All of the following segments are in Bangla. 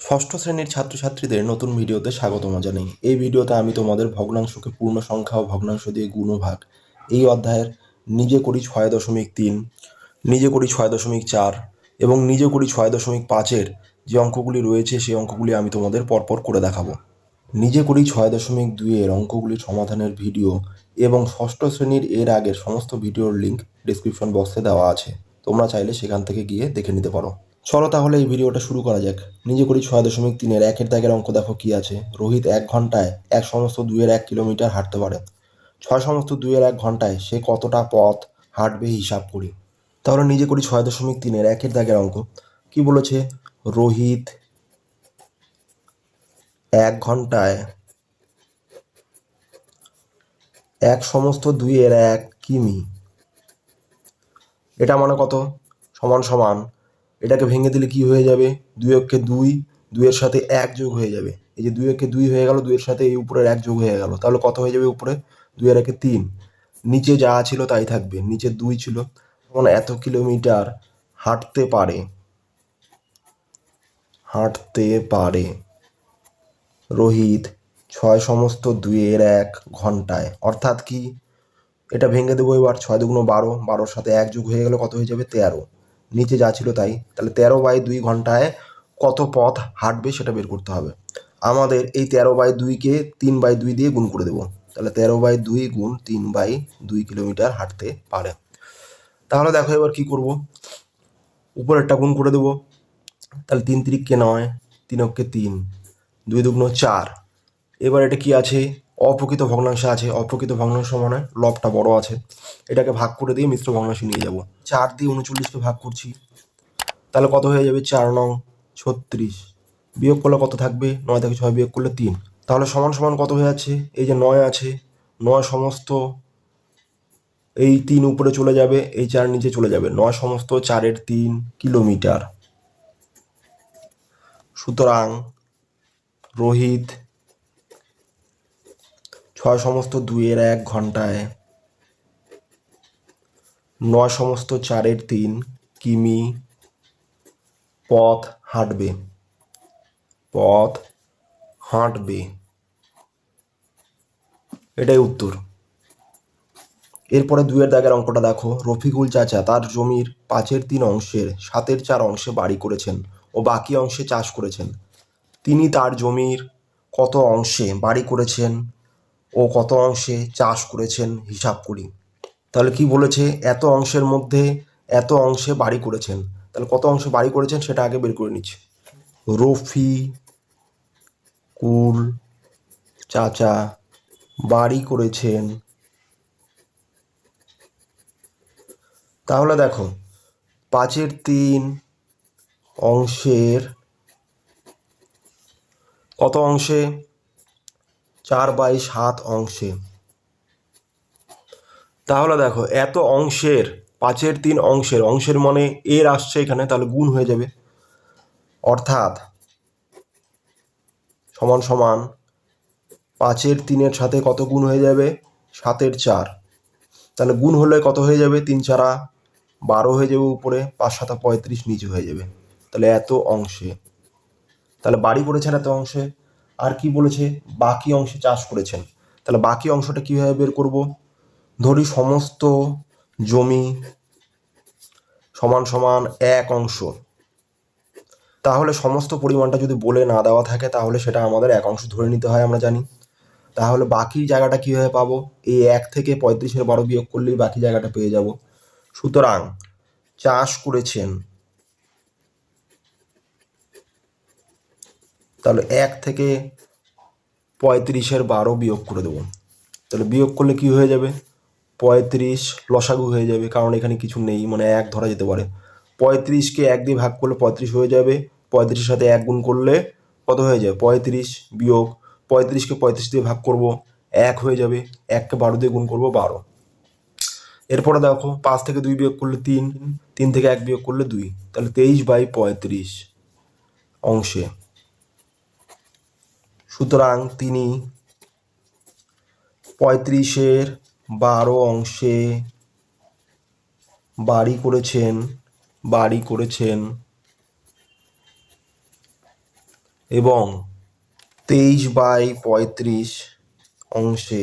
ষষ্ঠ শ্রেণীর ছাত্রছাত্রীদের নতুন ভিডিওতে স্বাগতম জানাই। এই ভিডিওতে আমি তোমাদের ভগ্নাংশকে পূর্ণ সংখ্যা ও ভগ্নাংশ দিয়ে গুণ ও ভাগ এই অধ্যায়ের নিজে করি 6.3, নিজে করি 6.4 এবং নিজে করি 6.5-এর যে অঙ্কগুলি রয়েছে সেই অঙ্কগুলি আমি তোমাদের পরপর করে দেখাবো। নিজে করি 6.2-এর অঙ্কগুলির সমাধানের ভিডিও এবং ষষ্ঠ শ্রেণীর এর আগের সমস্ত ভিডিওর লিঙ্ক ডিসক্রিপশন বক্সে দেওয়া আছে, তোমরা চাইলে সেখান থেকে গিয়ে দেখে নিতে পারো। চলো তাহলে এই ভিডিওটা শুরু করা যাক। নিজে করি 6.3-এর 1-এর দাগের অঙ্ক দেখো কি আছে। রোহিত 1 ঘন্টায় 1 সমস্ত 2-এর 1 কিলোমিটার হাঁটতে পারে। 6 সমস্ত 2-এর 1 ঘন্টায় সে কতটা পথ হাঁটবে হিসাব করি। তাহলে নিজে করি 6.3-এর 1-এর দাগের অঙ্ক কি বলেছে। রোহিত 1 ঘন্টায় 1 সমস্ত 2-এর 1 কিমি, এটা মানে কত, সমান সমান এটাকে ভেঙে দিলে কি হয়ে যাবে, 2 2, 2-এর সাথে 1 যোগ হয়ে যাবে। এই যে 2 হয়ে গেল, 2-এর সাথে এই উপরের 1 যোগ হয়ে গেল, তাহলে কত হয়ে যাবে উপরে, 2-এর 3। নিচে যা ছিল তাই থাকবে, নিচে 2 ছিল, তখন এত কিলোমিটার হাঁটতে পারে রোহিত 6 সমস্ত 2-এর 1 ঘন্টায়। অর্থাৎ কি, এটা ভেঙে দেবো এবার, 6 2 12, 12-র সাথে 1 যোগ হয়ে গেলে কত হয়ে যাবে 13। নিচে যা ছিল তাই, তাহলে 13/2 ঘন্টায় কত পথ হাঁটবে সেটা বের করতে হবে আমাদের। এই 13/2-কে 3/2 দিয়ে গুণ করে দেবো, তাহলে 13/2 গুণ 3/2 কিলোমিটার হাঁটতে পারে। তাহলে দেখো এবার কি করব, উপরেরটা গুণ করে দেবো, তাহলে 3 3 9, 3 3, 2 2 4। এবার এটা কি আছে, অপ্রকৃত ভগ্নাংশ আছে। অপ্রকৃত ভগ্নাংশ মানে লবটা বড় আছে, এটাকে ভাগ করে দিয়ে মিশ্র ভগ্নাংশে নিয়ে যাব। 4 দিয়ে 39-কে ভাগ করছি, তাহলে কত হয়ে যাবে, 4 9 36। বিয়োগ করলে কত থাকবে, 9 থেকে 6 বিয়োগ করলে 3। তাহলে সমান সমান কত হয়ে যাচ্ছে, এই যে 9 আছে, 9 সমস্ত এই 3 উপরে চলে যাবে, এই 4 নিচে চলে যাবে, 9 সমস্ত 4-এর 3 কিলোমিটার। সুতরাং রোহিত 6 সমস্ত 2-এর 1 ঘন্টায় 9 সমস্ত 4-এর 3 কিমি পথ হাঁটবে। এটাই উত্তর। এরপরে 2-এর দাগের অঙ্কটা দেখো। রফিকুল চাচা তার জমির 5-এর 3 অংশের 7-এর 4 অংশে বাড়ি করেছেন ও বাকি অংশে চাষ করেছেন। তিনি তার জমির কত অংশে বাড়ি করেছেন ও কত অংশে চাষ করেছেন হিসাব করি। তাহলে কি বলেছে, এত অংশের মধ্যে এত অংশে বাড়ি করেছেন, তাহলে কত অংশে বাড়ি করেছেন সেটা আগে বের করে নিচ্ছি। রফিকুল চাচা বাড়ি করেছেন, তাহলে দেখো 5-এর 3 অংশের কত অংশে, 4/7 অংশে। তাহলে দেখো এত অংশের 5-এর 3 অংশের মানে এর আসছে এখানে, তাহলে গুণ হয়ে যাবে। অর্থাৎ সমান সমান 5-এর 3-এর সাথে কত গুণ হয়ে যাবে, 7-এর 4। তাহলে গুণ হলে কত হয়ে যাবে, 3 4 12 হয়ে যাবে উপরে, 5 7 35 নিচে হয়ে যাবে। তাহলে এত অংশে, তাহলে বাড়ি করেছেন এত অংশে। আর কি বলেছে, বাকি অংশে চাষ করেছেন। তাহলে বাকি অংশটা কীভাবে বের করব, ধরি সমস্ত জমি সমান সমান 1 অংশ। তাহলে সমস্ত পরিমাণটা যদি বলে না দেওয়া থাকে তাহলে সেটা আমাদের 1 অংশ ধরে নিতে হয়, আমরা জানি। তাহলে বাকি জায়গাটা কীভাবে পাবো, এই 1 থেকে 35-এর 12 বিয়োগ করলেই বাকি জায়গাটা পেয়ে যাব। সুতরাং চাষ করেছেন, তাহলে 1 থেকে 35-এর 12 বিয়োগ করে দেবো। তাহলে বিয়োগ করলে কি হয়ে যাবে, 35 লসাগু হয়ে যাবে, কারণ এখানে কিছু নেই, মানে 1 ধরা যেতে পারে। 35-কে 1 দিয়ে ভাগ করলে 35 হয়ে যাবে, 35-এর সাথে 1 গুণ করলে কত হয়ে যায় 35, বিয়োগ 35-কে 35 দিয়ে ভাগ করব, 1 হয়ে যাবে, 1-কে 12 দিয়ে গুণ করব 12। এরপরে দেখো 5 থেকে 2 বিয়োগ করলে 3, 3 থেকে 1 বিয়োগ করলে 2, তাহলে 23/35 অংশে। সুতরাং তিনি 35-এর 12 অংশে বাড়ি করেছেন এবং 23/35 অংশে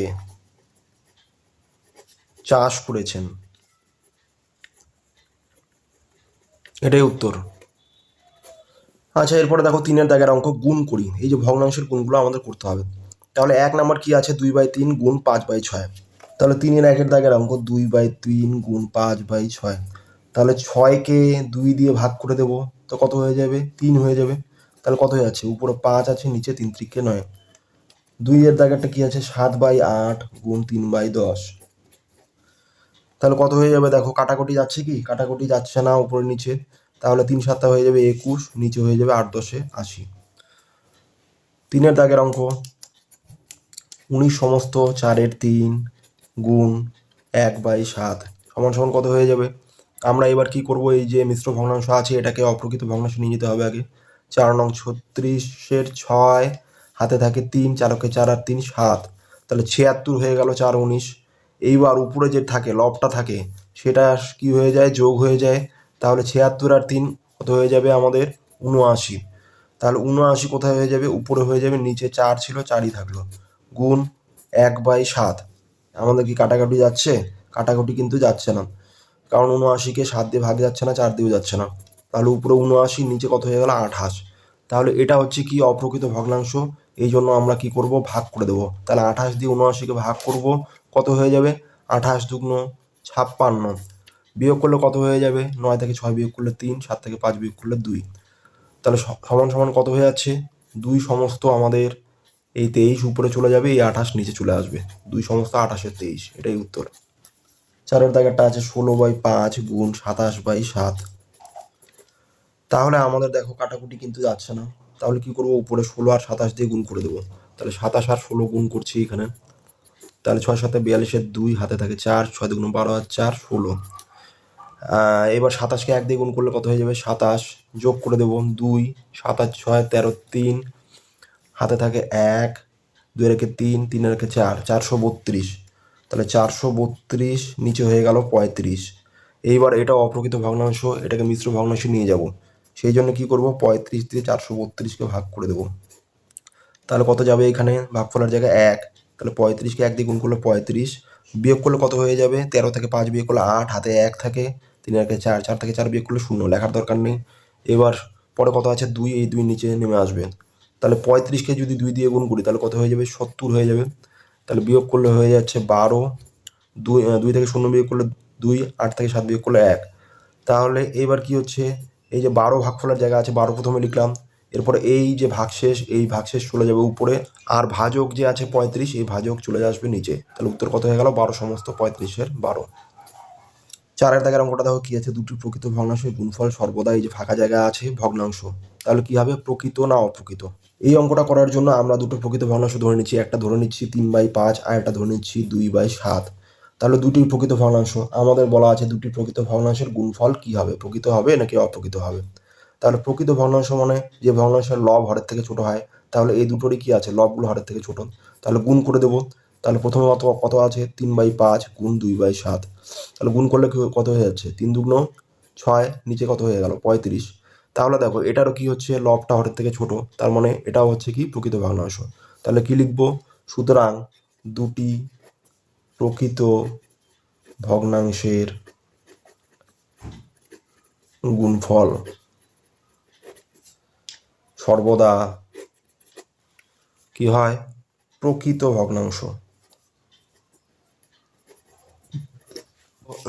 চাষ করেছেন। এটাই উত্তর। আচ্ছা, এরপরে দেখো 3-এর দাগের অঙ্ক গুণ করি। এই যে ভগ্নাংশের গুণগুলো আমাদের করতে হবে। তাহলে 1 নম্বর কি আছে, 2/3 গুণ 5/6। তাহলে 3-এর 1-এর দাগের অঙ্ক 2/3 গুণ 5/6। তাহলে 6কে 2 দিয়ে ভাগ করে দেবো, তো কত হয়ে যাবে, 3 হয়ে যাবে। তাহলে কত হয়ে যাচ্ছে, উপরে 5 আছে, নিচে 3 3 9। 2-এর দাগেরটা কি আছে, 7/8 গুণ 3/10। তাহলে কত হয়ে যাবে, দেখো কাটাকুটি যাচ্ছে কি, কাটাকুটি যাচ্ছে না উপরে নিচে। তাহলে 3 7 হয়ে যাবে 21, নিচে হয়ে যাবে 8 10 80। 3-এর দাগের অঙ্ক 19 সমস্ত 4/3 গুণ 1/7 সমান সমান কত হয়ে যাবে। আমরা এবার কি করব, এই যে মিশ্র ভগ্নাংশ আছে এটাকে অপ্রকৃত ভগ্নাংশে নিয়ে যেতে হবে আগে। 4 নং 36-এর 6 হাতে থাকে 3, 4 4 আর 3 7। তাহলে 76 হয়ে গেল, 4 19। এইবার উপরে যে থাকে লবটা থাকে সেটা কি হয়ে যায়, যোগ হয়ে যায়। তাহলে 76 আর 3 কত হয়ে যাবে আমাদের, 79। তাহলে 79 কোথায় হয়ে যাবে, উপরে হয়ে যাবে, নিচে 4 ছিল 4ই থাকলো, গুণ 1/7। আমাদের কি কাটাকাটি যাচ্ছে, কাটাকুটি কিন্তু যাচ্ছে না, কারণ 79-কে 7 দিয়ে ভাগ যাচ্ছে না, 4 দিয়েও যাচ্ছে না। তাহলে উপরে 79, নিচে কত হয়ে গেল, 28। তাহলে এটা হচ্ছে কি অপ্রকৃত ভগ্নাংশ, এই জন্য আমরা কি করব, ভাগ করে দেবো। তাহলে 28 দিয়ে 79-কে ভাগ করব, কত হয়ে যাবে, 28 দুগুণ 56। বিয়োগ করলে কত হয়ে যাবে, 9 থেকে 6 বিয়োগ করলে 3, 7 থেকে 5 বিয়োগ করলে 2। তাহলে সমান সমান কত হয়ে যাচ্ছে, 2 সমস্ত আমাদের এই 23 উপরে চলে যাবে, এই 28 নিচে চলে আসবে, 2 সমস্ত 28-এর 23, এটাই উত্তর। 4-এর দাগেরটা আছে 16/5 গুণ 27/7। তাহলে আমাদের দেখো কাটাকুটি কিন্তু যাচ্ছে না, তাহলে কি করব, উপরে 16 আর 27 দিয়ে গুণ করে দেবো। তাহলে 27 আর 16 গুণ করছি এখানে। তাহলে 6 7 42-এর 2 হাতে থাকে 4, 6 2 12 আর 4 16। এবার 27-কে 1 দিয়ে গুণ করলে কত হয়ে যাবে, 27। যোগ করে দেবো 2, 7 আর 6 13 3 হাতে থাকে 1, 2 রেখে 3, 3 রেখে 4, 432। তাহলে 432 নিচে হয়ে গেল 35। এইবার এটা অপ্রকৃত ভগ্নাংশ, এটাকে মিশ্র ভগ্নাংশে নিয়ে যাব। সেই জন্য কি করব, 35 দিয়ে 432-কে ভাগ করে দেবো। তাহলে কত যাবে, এখানে ভাগফলের জায়গায় 1। তাহলে 35-কে 1 দিয়ে গুণ করলে 35, বিয়োগ করলে কত হয়ে যাবে, 13 থেকে 5 বিয়োগ করলে 8, হাতে 1 থাকে, 3 রেখে 4, 4 থেকে 4 বিয়োগ করলে 0, লেখার দরকার নেই। এবার পরে কত আছে, 2, এই 2 নিচে নেমে আসবে। তাহলে 35-কে যদি 2 দিয়ে গুণ করি তাহলে কত হয়ে যাবে, 70 হয়ে যাবে। তাহলে বিয়োগ করলে হয়ে যাচ্ছে 12, 2 থেকে 0 বিয়োগ করলে 2, 8 থেকে 7 বিয়োগ করলে 1। তাহলে এইবার কি হচ্ছে, এই যে 12 ভাগফলের জায়গা আছে, 12 প্রথমে লিখলাম, এরপরে এই যে ভাগশেষ, এই ভাগশেষ চলে যাবে উপরে, আর ভাজক যে আছে 35, এই ভাজক চলে আসবে নিচে। তাহলে উত্তর কত হয়ে গেল, 12 সমস্ত 35-এর 12। 4-এর দাগের অঙ্কটা দেখো কি আছে, দুটি প্রকৃত ভগ্নাংশের গুণফল সর্বদা, এই যে ফাঁকা জায়গা আছে ভগ্নাংশ। তাহলে কি হবে, প্রকৃত না অপ্রকৃত। এই অঙ্কটা করার জন্য আমরা দুটো প্রকৃত ভগ্নাংশ ধরে নিচ্ছি, একটা ধরে নিচ্ছি 3/5 আর একটা ধরে নিচ্ছি 2/7। তাহলে দুটি প্রকৃত ভগ্নাংশ, আমাদের বলা আছে দুটি প্রকৃত ভগ্নাংশের গুণফল কি হবে, প্রকৃত হবে নাকি অপ্রকৃত হবে। তাহলে প্রকৃত ভগ্নাংশ মানে যে ভগ্নাংশের লব হরের থেকে ছোট হয়, তাহলে এই দুটোরই কি আছে, লবগুলো হরের থেকে ছোট। তাহলে গুণ করে দেবো। তাহলে প্রথমে কত আছে, 3/5 গুণ 2/7। তাহলে গুণ করলে কত হয়ে যাচ্ছে, 3 দুগুণ 6, নিচে কত হয়ে গেল, 35। তাহলে দেখো এটারও কি হচ্ছে, লবটা হরের থেকে ছোট, তার মানে এটাও হচ্ছে কি প্রকৃত ভগ্নাংশ। তাহলে কি লিখবো, সুতরাং দুটি প্রকৃত ভগ্নাংশের গুণফল সর্বদা কি হয়, প্রকৃত ভগ্নাংশ।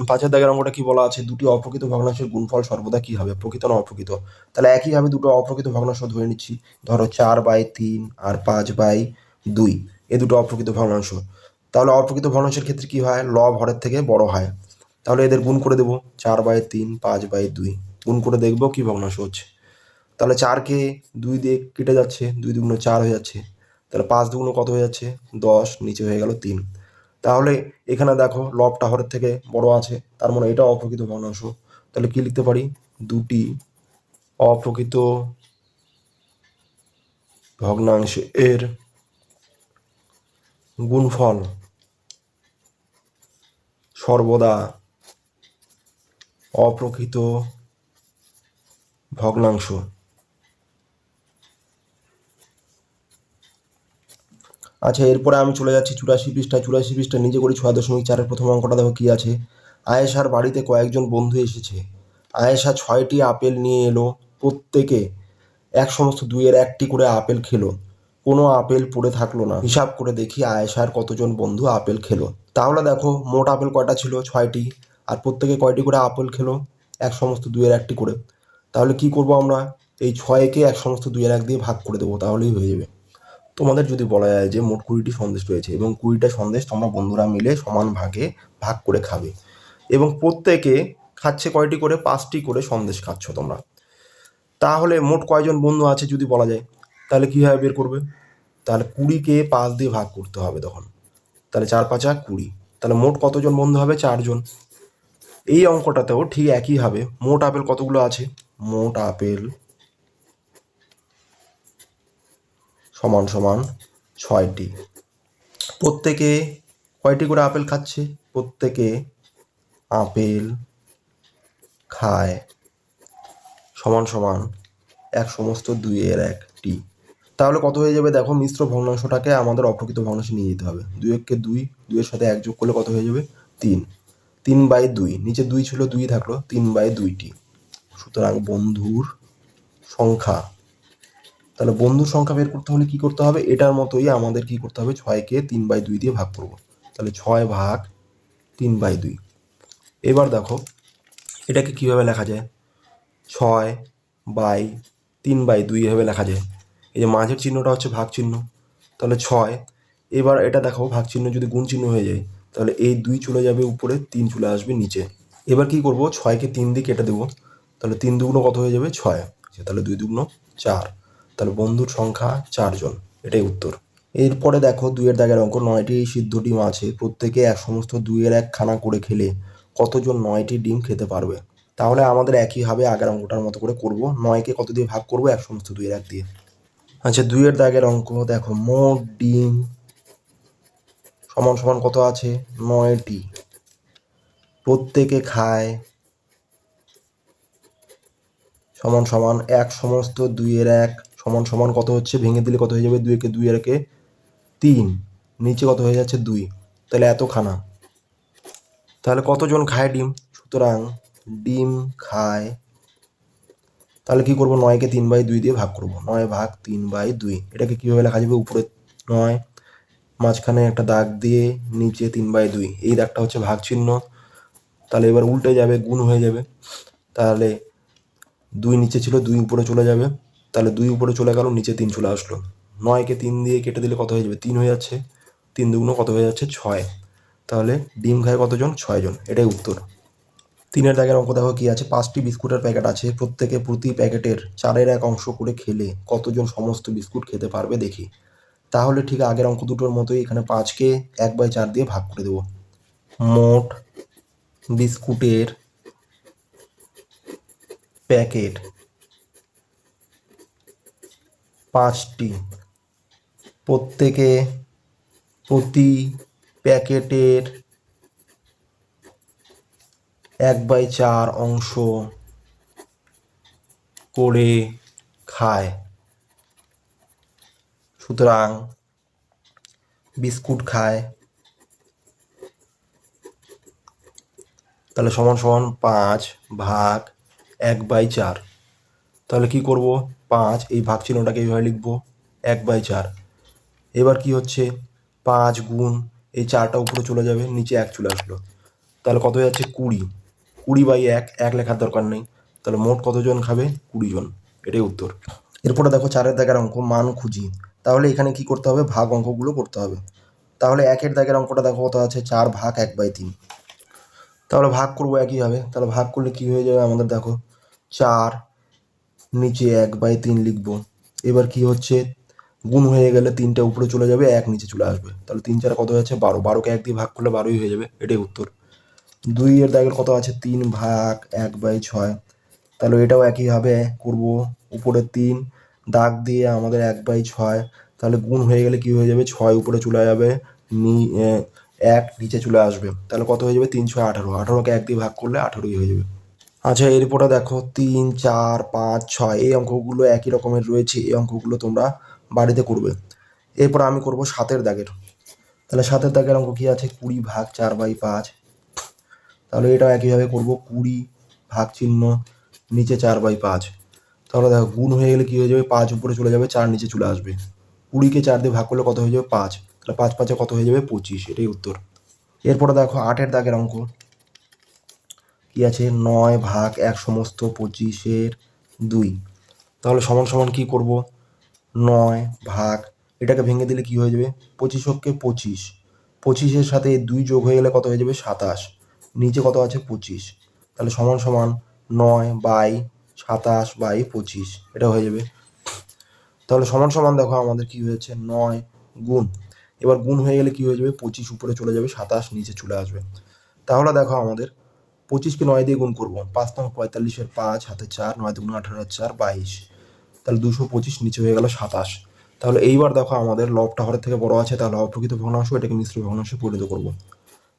5-এর দাগের অঙ্কটা কি বলা আছে, দুটি অপ্রকৃত ভগ্নাংশের গুণফল সর্বদা কি হবে, প্রকৃত না অপ্রকৃত। তাহলে একইভাবে দুটো অপ্রকৃত ভগ্নাংশ ধরে নিচ্ছি। ধরো 4/3 আর 5/2, এই দুটো অপ্রকৃত ভগ্নাংশ। তাহলে অপ্রকৃত ভগ্নাংশের ক্ষেত্রে কি হয়, লব হরের থেকে বড় হয়। তাহলে এদের গুণ করে দেবো, 4/3 5/2 গুণ করে দেখবো কি ভগ্নাংশ হচ্ছে। তাহলে 4-কে 2 দিয়ে কেটে যাচ্ছে, 2 দুগুণ 4 হয়ে যাচ্ছে। তাহলে 5 দুগুণ কত হয়ে যাচ্ছে, 10, নিচে হয়ে গেল 3। তাহলে এখানে দেখো লবটা হরের থেকে বড় আছে, তার মানে এটা অপ্রকৃত ভগ্নাংশ। তাহলে কি লিখতে পারি, দুটি অপ্রকৃত ভগ্নাংশ এর গুণফল সর্বদা অপ্রকৃত ভগ্নাংশ। আচ্ছা, এরপরে আমি চলে যাচ্ছি 84 পৃষ্ঠা নিজে করি 6.4-এর প্রথম অঙ্কটা দেখো কি আছে। আয়েশার বাড়িতে কয়েকজন বন্ধু এসেছে। আয়েশা 6টি আপেল নিয়ে এলো, প্রত্যেকে এক সমস্ত 2-এর 1টি করে আপেল খেলো। কোনো আপেল পড়ে থাকলো না। হিসাব করে দেখি আয়েশার কতজন বন্ধু আপেল খেলো। তাহলে দেখো মোট আপেল কয়টা ছিল? 6টি। আর প্রত্যেকে কয়টি করে আপেল খেলো? এক সমস্ত 2-এর 1টি করে। তাহলে কি করব আমরা? এই 6কে এক সমস্ত 2-এর 1 দিয়ে ভাগ করে দেবো, তাহলেই হয়ে যাবে। তোমাদের যদি বলা যায় যে মোট 20টি সন্দেশ রয়েছে এবং 20টা সন্দেশ তোমরা বন্ধুরা মিলে সমান ভাগে ভাগ করে খাবে এবং প্রত্যেকে খাচ্ছে কয়টি করে? 5টি করে সন্দেশ খাচ্ছ তোমরা। তাহলে মোট কয়জন বন্ধু আছে যদি বলা যায়, তাহলে কীভাবে বের করবে? তাহলে 20কে 5 দিয়ে ভাগ করতে হবে তখন। তাহলে 4 × 5 = 20। তাহলে মোট কতজন বন্ধু হবে? 4 জন। এই অঙ্কটাতেও ঠিক একইভাবে মোট আপেল কতগুলো আছে? মোট আপেল সমান সমান 6টি। প্রত্যেকে কয়টি করে আপেল খাচ্ছে? প্রত্যেকে আপেল খায় সমান সমান এক সমস্ত 2-এর 1টি। তাহলে কত হয়ে যাবে দেখো? মিশ্র ভগ্নাংশটাকে আমাদের অপ্রকৃত ভগ্নাংশে নিয়ে যেতে হবে। 2-এর 2, 2-এর সাথে 1 যোগ করলে কত হয়ে যাবে? 3। 3/2, নিচে 2 ছিল 2 থাকলো, 3/2টি। সুতরাং বন্ধুর সংখ্যা, তাহলে বন্ধুর সংখ্যা বের করতে হলে কি করতে হবে? এটার মতোই আমাদের কি করতে হবে? 6কে 3/2 দিয়ে ভাগ করব। তাহলে 6 ভাগ 3/2। এবার দেখো এটাকে কিভাবে লেখা যায়? 6/3/2 এভাবে লেখা যায়। এই যে মাঝের চিহ্নটা হচ্ছে ভাগ চিহ্ন, তাহলে 6। এবার এটা দেখো ভাগ চিহ্ন যদি গুণ চিহ্ন হয়ে যায়, তাহলে এই 2 চলে যাবে উপরে, 3 চলে আসবে নিচে। এবার কি করব? 6কে 3 দিয়ে কেটে দেবো, তাহলে 3 দুগুণ কত হয়ে যাবে? 6। তাহলে 2 দুগুণ 4। তাহলে বন্ধুর সংখ্যা 4 জন, এটাই উত্তর। এরপরে দেখো 2-এর দাগের অঙ্ক। 9টি সিদ্ধ ডিম আছে, প্রত্যেকে এক সমস্ত 2-এর 1 খানা করে খেলে কতজন 9টি ডিম খেতে পারবে? তাহলে আমাদের একইভাবে আগের অঙ্কটার মতো করে করব। 9কে কত দিয়ে ভাগ করব? এক সমস্ত 2-এর 1 দিয়ে। আচ্ছা, 2-এর দাগের অঙ্ক দেখো। মোট ডিম সমান সমান কত আছে? 9টি। প্রত্যেকে খায় সমান সমান এক সমস্ত 2-এর 1 সমান সমান কত হচ্ছে? ভেঙে দিলে কত হয়ে যাবে? 2-একে 2-এর 1-এ 3, নিচে কত হয়ে যাচ্ছে? 2। তাহলে এতখানা। তাহলে কতজন খায় ডিম? সুতরাং ডিম খায়, তাহলে কি করব? 9কে 3/2 দিয়ে ভাগ করব। 9 ভাগ 3/2। এটাকে কিভাবে লেখা যাবে? উপরে 9, মাঝখানে একটা দাগ দিয়ে নিচে 3/2। এই দাগটা হচ্ছে ভাগ চিহ্ন। তাহলে এবার উল্টে যাবে, গুণ হয়ে যাবে। তাহলে 2 নিচে ছিল, 2 উপরে চলে যাবে। তাহলে 2 উপরে চলে গেল, নিচে 3 চলে আসলো। 9কে 3 দিয়ে কেটে দিলে কত হয়ে যাবে? 3 হয়ে যাচ্ছে। 3 দুগুণ কত হয়ে যাচ্ছে? 6। তাহলে ডিম খায় কতজন? 6 জন, এটাই উত্তর। 3-এর দাগের অঙ্ক দেখো কি আছে। 5টি বিস্কুটের প্যাকেট আছে, প্রত্যেকে প্রতি প্যাকেটের 4-এর 1 অংশ করে খেলে কতজন সমস্ত বিস্কুট খেতে পারবে দেখি। তাহলে ঠিক আগের অঙ্ক দুটোর মতোই এখানে 5কে 1/4 দিয়ে ভাগ করে দেবো। মোট বিস্কুটের প্যাকেট 5টি, প্রত্যেকে প্রতি প্যাকেটের 1/4 অংশ করে খায়। সুতরাং বিস্কুট খায়, তাহলে সমান সমান 5 ভাগ 1/4। তাহলে কি করব? 5, এই ভাগ চিহ্নটাকে এইভাবে লিখব, 1/4। এবার কি হচ্ছে? 5 গুণ এই 4টা উপরে চলে যাবে, নিচে 1 চলে আসলো। তাহলে কত হয়ে যাচ্ছে? 20। 20/1, 1 লেখার দরকার নেই। তাহলে মোট কতজন খাবে? 20 জন, এটাই উত্তর। এরপরে দেখো 4-এর দাগের অঙ্ক। মান খুঁজি। তাহলে এখানে কি করতে হবে? ভাগ অঙ্কগুলো করতে হবে। তাহলে 1-এর দাগের অঙ্কটা দেখো কত আছে? 4 ভাগ 1/3। তাহলে ভাগ করবো একইভাবে। তাহলে ভাগ করলে কি হয়ে যাবে আমাদের? দেখো 4, নিচে 1/3 লিখবো। এবার কি হচ্ছে? গুণ হয়ে গেলে 3টা উপরে চলে যাবে, 1 নিচে চলে আসবে। তাহলে 3 4 কত হয়েছে? 12। 12কে 1 দিয়ে ভাগ করলে 12ই হয়ে যাবে, এটাই উত্তর। 2-এর দাগের কত আছে? 3 ভাগ 1/6। তাহলে এটাও একইভাবে করব। উপরে 3 দাগ দিয়ে আমাদের 1/6। তাহলে গুণ হয়ে গেলে কি হয়ে যাবে? 6 উপরে চলে যাবে, 1 নিচে চলে আসবে। তাহলে কত হয়ে যাবে? 3 6 18। 18কে 1 দিয়ে ভাগ করলে 18ই হয়ে যাবে। আচ্ছা, এরপরে দেখো 3 4 5 6 এই অঙ্কগুলো একই রকমের রয়েছে। এই অঙ্কগুলো তোমরা বাড়িতে করবে। এরপর আমি করব 7-এর দাগের। তাহলে 7-এর দাগের অঙ্ক কী আছে, 20 ভাগ 4/5। তাহলে এটা একইভাবে করব, 20 ভাগ চিহ্ন নিচে 4/5। তাহলে দেখো গুণ হয়ে গেলে কী হয়ে যাবে, 5 উপরে চলে যাবে, 4 নিচে চলে আসবে। 20কে 4 দিয়ে ভাগ করলে কত হয়ে যাবে, 5। তাহলে 5 5-এ কত হয়ে যাবে, 25। এটাই উত্তর। এরপরে দেখো 8-এর দাগের অঙ্ক কী আছে, 9 ভাগ 1/25। তাহলে সমান সমান কী করব, 9 ভাগ, এটাকে ভেঙে দিলে কী হয়ে যাবে, 25-কে 25, 25-এর সাথে 2 যোগ হয়ে গেলে কত হয়ে যাবে, 27। নিচে কত আছে, 25। তাহলে সমান সমান 9/27/25, এটা হয়ে যাবে। তাহলে সমান সমান দেখো আমাদের কি হয়েছে, 9 গুণ, এবার গুণ হয়ে গেলে কি হয়ে যাবে, 25 উপরে চলে যাবে, 27 নিচে চলে আসবে। তাহলে দেখো আমাদের 25কে 9 দিয়ে গুণ করবো, 5 9 45-এর 5 হাতে 4, 9 2 18 4 22। তাহলে 225 নিচে হয়ে গেল 27। তাহলে এইবার দেখো আমাদের লবটা হরের থেকে বড় আছে, তাহলে অপ্রকৃত ভগ্নাংশ, এটাকে মিশ্র ভগ্নাংশে পরিণত করব।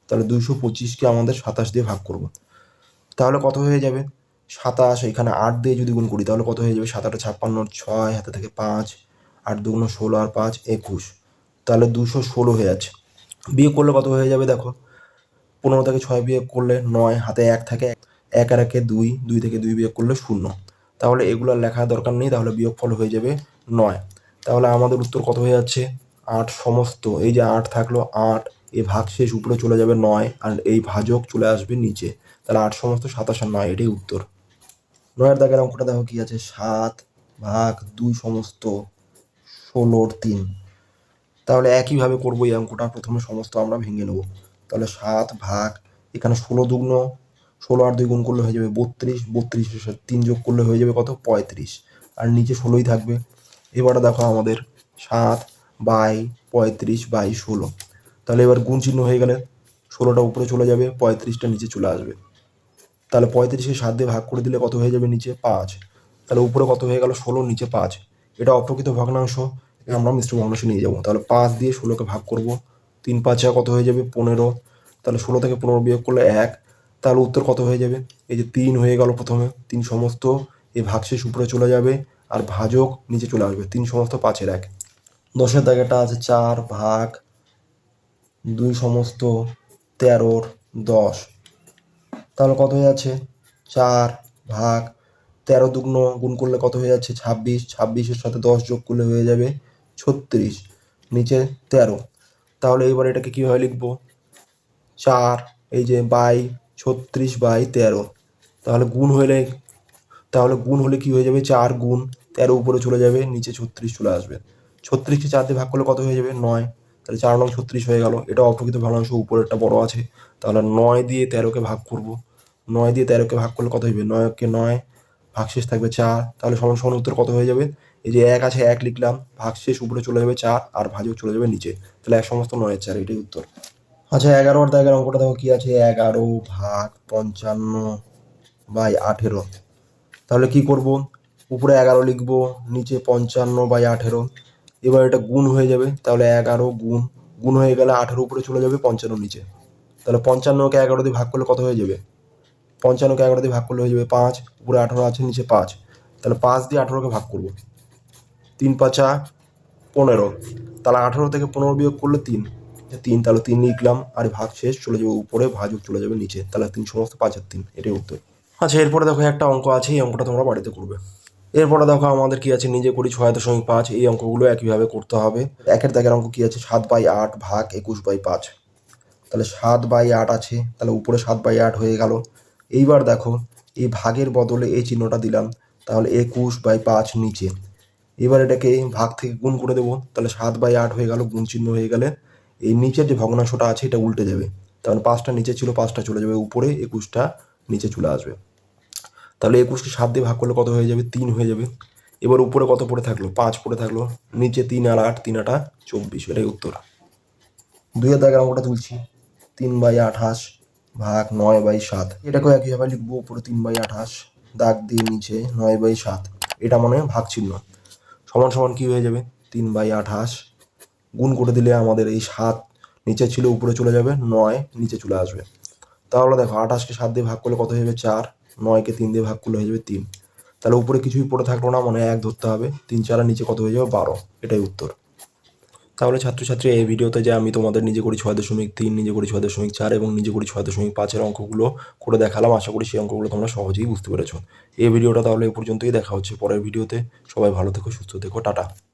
তাহলে 225কে আমাদের 27 দিয়ে ভাগ করব। তাহলে কত হয়ে যাবে, 27, এখানে 8 দিয়ে যদি গুণ করি তাহলে কত হয়ে যাবে, 7 8 56, 6 হাতে থেকে 5, 8 2 16 আর 5 21। তাহলে 216 হয়ে যাচ্ছে। বিয়োগ করলে কত হয়ে যাবে দেখো, 15 থেকে 6 বিয়োগ করলে 9, হাতে 1 থাকে, 1 আর 1-এ 2, 2 থেকে 2 বিয়োগ করলে 0। তাহলে এগুলো লেখার দরকার নেই, তাহলে বিয়োগফল হয়ে যাবে 9। তাহলে আমাদের উত্তর কত হয়ে যাচ্ছে, 8 সমস্ত, এই যে 8 থাকলো, 8 এই ভাগশেষ উপরে চলে যাবে 9, আর এই ভাজক চলে আসবে নিচে। তাহলে 8 সমস্ত 27 আর 9, এটাই উত্তর। 9-এর দাগের অঙ্কটা দেখো কি আছে, 7 ভাগ 2 সমস্ত 16-র 3। তাহলে একইভাবে করবো এই অঙ্কটা, প্রথমে সমস্ত আমরা ভেঙে নেব। তাহলে 7 ভাগ, এখানে 16 দুগুণ 16 আর 2 গুণ করলে হয়ে যাবে 32, 32-এর সাথে 3 যোগ করলে হয়ে যাবে কত, 35, আর নিচে 16ই থাকবে। এবারে দেখো আমাদের 7/35/16। তাহলে এবার গুণ চিহ্ন হয়ে গেলে 16টা উপরে চলে যাবে, 35টা নিচে চলে আসবে। তাহলে 35-কে 7 দিয়ে ভাগ করে দিলে কত হয়ে যাবে, নিচে 5। তাহলে উপরে কত হয়ে গেল, 16, নিচে 5। এটা অপ্রকৃত ভগ্নাংশ, আমরা মিশ্র ভগ্নাংশে নিয়ে যাবো। তাহলে 5 দিয়ে 16কে ভাগ করব, 3 5-এ কত হয়ে যাবে, 15। তাহলে 16 থেকে 15 বিয়োগ করলে 1। তাহলে উত্তর কত হয়ে যাবে, এই যে 3 হয়ে গেল, প্রথমে 3 সমস্ত, এই ভাগশেষ উপরে চলে যাবে, আর ভাজক নিচে চলে আসবে, 3 সমস্ত 5-এর 1। 10-এর দাগেটা আছে 4 ভাগ 2 সমস্ত 13-র 10। তাহলে কত হয়ে যাচ্ছে, 4 ভাগ 13 দুগুণ গুণ করলে কত হয়ে যাচ্ছে, 26, 26-এর সাথে 10 যোগ করলে হয়ে যাবে 36, নিচে 13। তাহলে এবার এটাকে কীভাবে লিখবো, 4 এই যে 36/13। তাহলে গুণ হলে কি হয়ে যাবে, 4 গুণ 13 উপরে চলে যাবে, নিচে 36 চলে আসবে। 36কে 4 দিয়ে ভাগ করলে কত হয়ে যাবে, 9। তাহলে 4 9 36 হয়ে গেল। এটা অপ্রকৃত ভগ্নাংশ, উপরেরটা বড় আছে। তাহলে 9 দিয়ে 13কে ভাগ করব, 9 দিয়ে 13কে ভাগ করলে কত হইবে, 9-কে 9, ভাগশেষ থাকবে 4। তাহলে সমান সমান উত্তর কত হয়ে যাবে, এই যে 1 আছে, 1 লিখলাম, ভাগশেষ উপরে চলে যাবে 4, আর ভাজক চলে যাবে নিচে। তাহলে 1 সমস্ত 9-এর 4, এটাই উত্তর। আচ্ছা 11-র দাগের অঙ্কটা দেখো কি আছে, 11 ভাগ 55/18। তাহলে কি করব, উপরে 11 লিখব, নিচে 55/18। এবার এটা গুণ হয়ে যাবে, তাহলে 11 গুণ হয়ে গেলে 18 উপরে চলে যাবে, 55 নিচে। তাহলে 55-কে 11 দিয়ে ভাগ করলে কত হয়ে যাবে, 55-কে 11 দিয়ে ভাগ করলে হয়ে যাবে 5, উপরে 18 আছে, নিচে 5। তাহলে 5 দিয়ে 18-কে ভাগ করব, 3 5 15। তাহলে 18 থেকে 15 বিয়োগ করলে 3, তাহলে 3 লিখলাম, আর ভাগ শেষ চলে যাবে উপরে, ভাজক চলে যাবে নিচে। তাহলে 3 সমস্ত 5 আর 3, এটাই উত্তর। আচ্ছা এরপরে দেখো একটা অঙ্ক আছে, এই অঙ্কটা তোমরা বাড়িতে করবে। এরপরে দেখো আমাদের কি আছে, নিজে করি 6.5। এই অঙ্কগুলো একইভাবে করতে হবে। 1-এর দাগের অঙ্ক কি আছে, 7/8 ভাগ 21/5। তাহলে 7/8 আছে, তাহলে উপরে 7/8 হয়ে গেল। এইবার দেখো এই ভাগের বদলে এই চিহ্নটা দিলাম, তাহলে 21/5 নিচে। এবার এটাকে ভাগ থেকে গুণ করে দেবো, তাহলে 7/8 হয়ে গেল, গুণ চিহ্ন হয়ে গেলে এই নিচের যে ভগ্নাংশটা আছে এটা উল্টে যাবে। তাহলে 5টা নিচে ছিল, 5টা চলে যাবে উপরে, 21টা নিচে চলে আসবে। তাহলে 21কে 7 দিয়ে ভাগ করলে কত হয়ে যাবে, 3 হয়ে যাবে। এবার উপরে কত পড়ে থাকলো, 5 পড়ে থাকলো, নিচে 3 আর 8, 3 8 24, এটাই উত্তর। 2-এর দাগের অঙ্কটা তুলছি, 3/28 ভাগ 9/7। এটাকেও একইভাবে লিখবো, উপরে 3/28, দাগ দিয়ে নিচে 9/7। এটা মানে ভাগ চিহ্ন। সমান সমান কি হয়ে যাবে, 3/28 গুণ করে দিলে আমাদের এই 7 নিচে ছিল, উপরে চলে যাবে, 9 নিচে চলে আসবে। তাহলে দেখো 28-কে 7 দিয়ে ভাগ করলে কত হয়ে যাবে, 4, 9-কে 3 দিয়ে ভাগ করলে হয়ে যাবে 3। তাহলে উপরে কিছুই পড়ে থাকলো না, মানে 1 ধরতে হবে, 3 4 নিচে কত হয়ে যাবে, 12, এটাই উত্তর। তাহলে ছাত্রছাত্রী এই ভিডিওতে যে আমি তোমাদের নিজে করি 6.3, নিজে করি 6.4 এবং নিজে করি 6.5-এর অঙ্কগুলো করে দেখালাম। আশা করি সেই অঙ্কগুলো তোমরা সহজেই বুঝতে পেরেছো। এই ভিডিওটা তাহলে এ পর্যন্তই, দেখা হচ্ছে পরের ভিডিওতে। সবাই ভালো থেকো, সুস্থ থেকো, টাটা।